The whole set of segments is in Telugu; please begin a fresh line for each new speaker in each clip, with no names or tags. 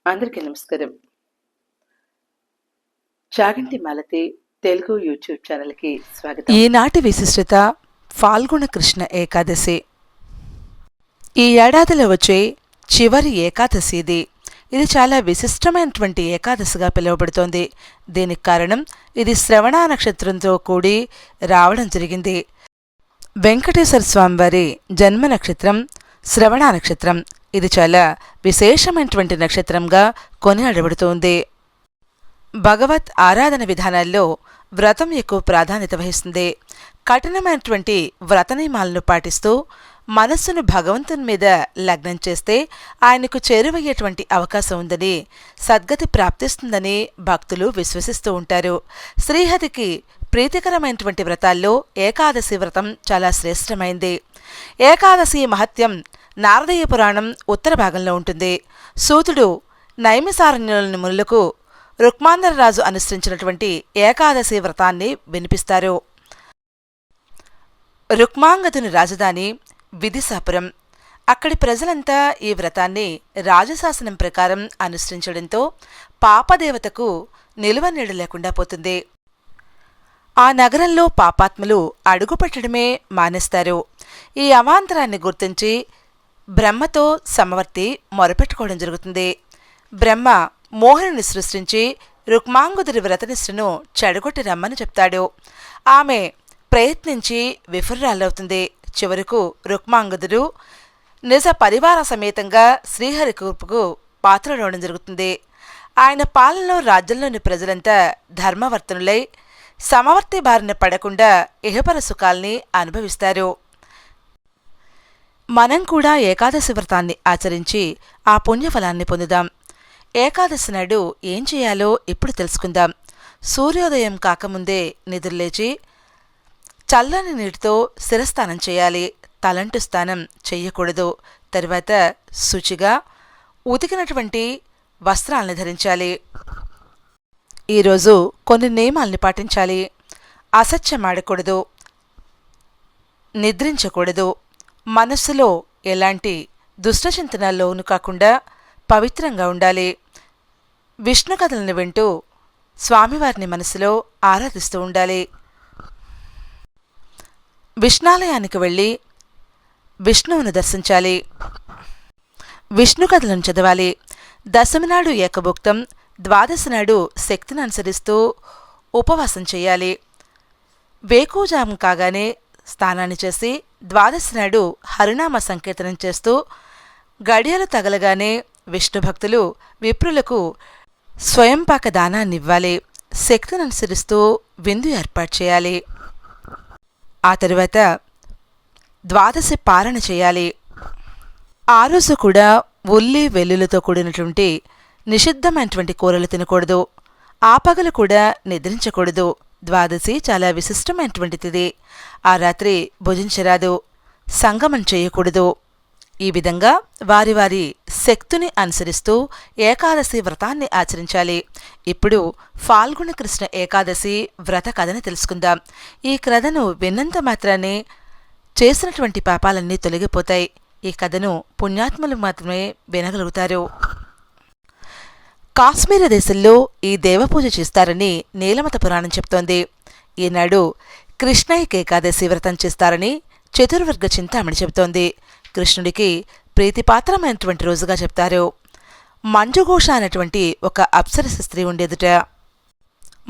అందరికీ నమస్కారం. చాగంటి మాలతి తెలుగు యూట్యూబ్ ఛానల్కి స్వాగతం.
ఈనాటి విశిష్టత ఫాల్గుణ కృష్ణ ఏకాదశి. ఈ ఏడాదిలో వచ్చే చివరి ఏకాదశి ఇది. ఇది చాలా విశిష్టమైనటువంటి ఏకాదశిగా పిలువబడుతోంది. దీనికి కారణం ఇది శ్రవణ నక్షత్రంతో కూడి రావడం జరిగింది. వెంకటేశ్వర స్వామివారి జన్మ నక్షత్రం శ్రవణ నక్షత్రం. ఇది చాలా విశేషమైనటువంటి నక్షత్రంగా కొనియాడబడుతోంది. భగవత్ ఆరాధన విధానాల్లో వ్రతం ఎక్కువ ప్రాధాన్యత వహిస్తుంది. కఠినమైనటువంటి వ్రత నియమాలను పాటిస్తూ మనస్సును భగవంతుని మీద లగ్నం చేస్తే ఆయనకు చేరువయ్యేటువంటి అవకాశం ఉందని, సద్గతి ప్రాప్తిస్తుందని భక్తులు విశ్వసిస్తూ ఉంటారు. శ్రీహరికి ప్రీతికరమైనటువంటి వ్రతాల్లో ఏకాదశి వ్రతం చాలా శ్రేష్టమైంది. ఏకాదశి మహత్యం నారదీయ పురాణం ఉత్తర భాగంలో ఉంటుంది. సూతుడు నైమిసారణ్యుల మునులకు రుక్మాంధరరాజు అనుసరించినటువంటి ఏకాదశి వ్రతాన్ని వినిపిస్తారు. రుక్మాంగదుని రాజధాని విదిశాపురం. అక్కడి ప్రజలంతా ఈ వ్రతాన్ని రాజశాసనం ప్రకారం అనుసరించడంతో పాపదేవతకు నిలువనీడ లేకుండా పోతుంది. ఆ నగరంలో పాపాత్ములు అడుగుపెట్టడమే మానేస్తారు. ఈ అవాంతరాన్ని గుర్తించి బ్రహ్మతో సమవర్తి మొరపెట్టుకోవడం జరుగుతుంది. బ్రహ్మ మోహిని సృష్టించి రుక్మాంగుదురి వ్రతనిష్టను చెడగొట్టి రమ్మని చెప్తాడు. ఆమె ప్రయత్నించి విఫుర్రాలవుతుంది. చివరకు రుక్మాంగదుడు నిజ పరివార సమేతంగా శ్రీహరి కూర్పుకు పాత్రలవడం జరుగుతుంది. ఆయన పాలనలో రాజ్యంలోని ప్రజలంతా ధర్మవర్తనులై సమవర్తి బారిన పడకుండా ఇహపర సుఖాల్ని అనుభవిస్తారు. మనం కూడా ఏకాదశి వ్రతాన్ని ఆచరించి ఆ పుణ్యఫలాన్ని పొందుదాం. ఏకాదశి నాడు ఏం చేయాలో ఇప్పుడు తెలుసుకుందాం. సూర్యోదయం కాకముందే నిద్రలేచి చల్లని నీటితో శిరస్నానం చేయాలి. తలంటు స్నానం చెయ్యకూడదు. తరువాత శుచిగా ఉతికినటువంటి వస్త్రాలను ధరించాలి. ఈరోజు కొన్ని నియమాల్ని పాటించాలి. అసత్యమాడకూడదు, నిద్రించకూడదు, మనస్సులో ఎలాంటి దుష్టచింతనల్లోనూ కాకుండా పవిత్రంగా ఉండాలి. విష్ణు కథలను వింటూ స్వామివారిని మనసులో ఆరాధిస్తూ ఉండాలి. విష్ణాలయానికి వెళ్ళి విష్ణువును దర్శించాలి. విష్ణు కథలను చదవాలి. దశమి నాడు ఏకభుక్తం, ద్వాదశి నాడు శక్తిని అనుసరిస్తూ ఉపవాసం చేయాలి. వేకువజాము కాగానే స్నానాన్ని చేసి ద్వాదశి నాడు హరినామ సంకీర్తనం చేస్తూ గడియలు తగలగానే విష్ణు భక్తులు విప్రులకు స్వయంపాక దానాన్నివ్వాలి. శక్తిని అనుసరిస్తూ విందు ఏర్పాటు చేయాలి. ఆ తరువాత ద్వాదశి పారణ చేయాలి. ఆ రోజు కూడా ఉల్లి వెల్లులతో కూడినటువంటి నిషిద్ధమైనటువంటి కూరలు తినకూడదు. ఆ పగలు కూడా నిద్రించకూడదు. ద్వాదశి చాలా విశిష్టమైనటువంటి తిథి. ఆ రాత్రి భుజించరాదు, సంగమం చేయకూడదు. ఈ విధంగా వారి వారి శక్తిని అనుసరిస్తూ ఏకాదశి వ్రతాన్ని ఆచరించాలి. ఇప్పుడు ఫాల్గుణ కృష్ణ ఏకాదశి వ్రత కథను తెలుసుకుందాం. ఈ కథను విన్నంత మాత్రాన్ని చేసినటువంటి పాపాలన్నీ తొలగిపోతాయి. ఈ కథను పుణ్యాత్ములు మాత్రమే వినగలుగుతారు. కాశ్మీర దేశంలో ఈ దేవపూజ చేస్తారని నీలమత పురాణం చెప్తోంది. ఈనాడు కృష్ణైక ఏకాదశి వ్రతం చేస్తారని చతుర్వర్గ చింతామణి చెబుతోంది. కృష్ణుడికి ప్రీతిపాత్రమైనటువంటి రోజుగా చెప్తారు. మంజుఘోష అనేటువంటి ఒక అప్సరస స్త్రీ ఉండేదుట.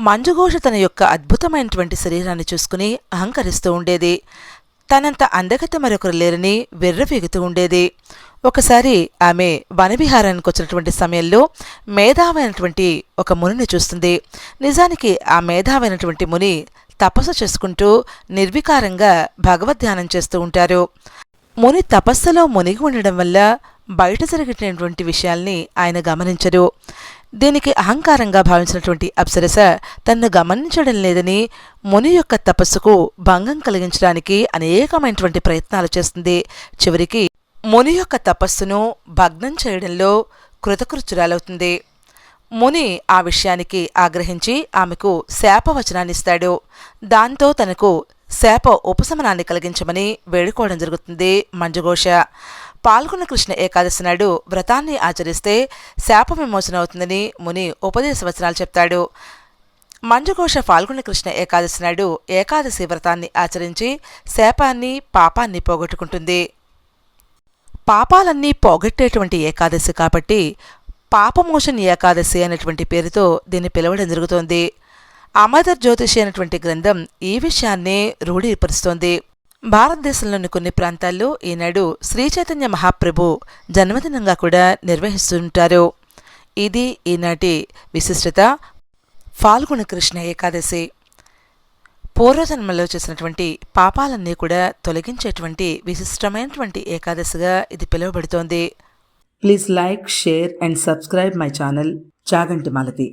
మంజుఘోష తన యొక్క అద్భుతమైనటువంటి శరీరాన్ని చూసుకుని అహంకరిస్తూ ఉండేది. తనంత అందగత మరొకరు లేరని వెర్రవీగుతూ ఉండేది. ఒకసారి ఆమె వనవిహారానికి వచ్చినటువంటి సమయంలో మేధావైనటువంటి ఒక మునిని చూస్తుంది. నిజానికి ఆ మేధావైనటువంటి ముని తపస్సు చేసుకుంటూ నిర్వికారంగా భగవద్ధ్యానం చేస్తూ ఉంటారు. ముని తపస్సులో మునిగి ఉండడం వల్ల బయట జరిగినటువంటి విషయాల్ని ఆయన గమనించరు. దీనికి అహంకారంగా భావించినటువంటి అప్సరస తన్ను గమనించడం లేదని ముని యొక్క తపస్సుకు భంగం కలిగించడానికి అనేకమైనటువంటి ప్రయత్నాలు చేస్తుంది. చివరికి ముని యొక్క తపస్సును భగ్నం చేయడంలో కృతకృత్యురాలవుతుంది. ముని ఆ విషయానికి ఆగ్రహించి ఆమెకు శాపవచనాన్నిస్తాడు. దాంతో తనకు శాప ఉపశమనాన్ని కలిగించమని వేడుకోవడం జరుగుతుంది మంజుఘోష. పాల్గొన్న కృష్ణ ఏకాదశి నాడు వ్రతాన్ని ఆచరిస్తే శాప విమోచన అవుతుందని ముని ఉపదేశవచనాలు చెప్తాడు. మంజుఘోష పాల్గొన్న కృష్ణ ఏకాదశి నాడు ఏకాదశి వ్రతాన్ని ఆచరించి శాపాన్ని పాపాన్ని పోగొట్టుకుంటుంది. పాపాలన్నీ పోగొట్టేటువంటి ఏకాదశి కాబట్టి పాపమోచన్ ఏకాదశి అనేటువంటి పేరుతో దీన్ని పిలవడం జరుగుతోంది. అమదర్ జ్యోతిషి అనేటువంటి గ్రంథం ఈ విషయాన్నే రూఢీపరుస్తోంది. భారతదేశంలోని కొన్ని ప్రాంతాల్లో ఈనాడు శ్రీ చైతన్య మహాప్రభు జన్మదినంగా కూడా నిర్వహిస్తుంటారు. ఇది ఈనాటి విశిష్టత. ఫాల్గుణ కృష్ణ ఏకాదశి పూర్వజన్మలో చేసినటువంటి పాపాలన్నీ కూడా తొలగించేటువంటి విశిష్టమైనటువంటి ఏకాదశిగా ఇది పిలువబడుతోంది.
Please like, share and subscribe my channel Chaganti Malathi.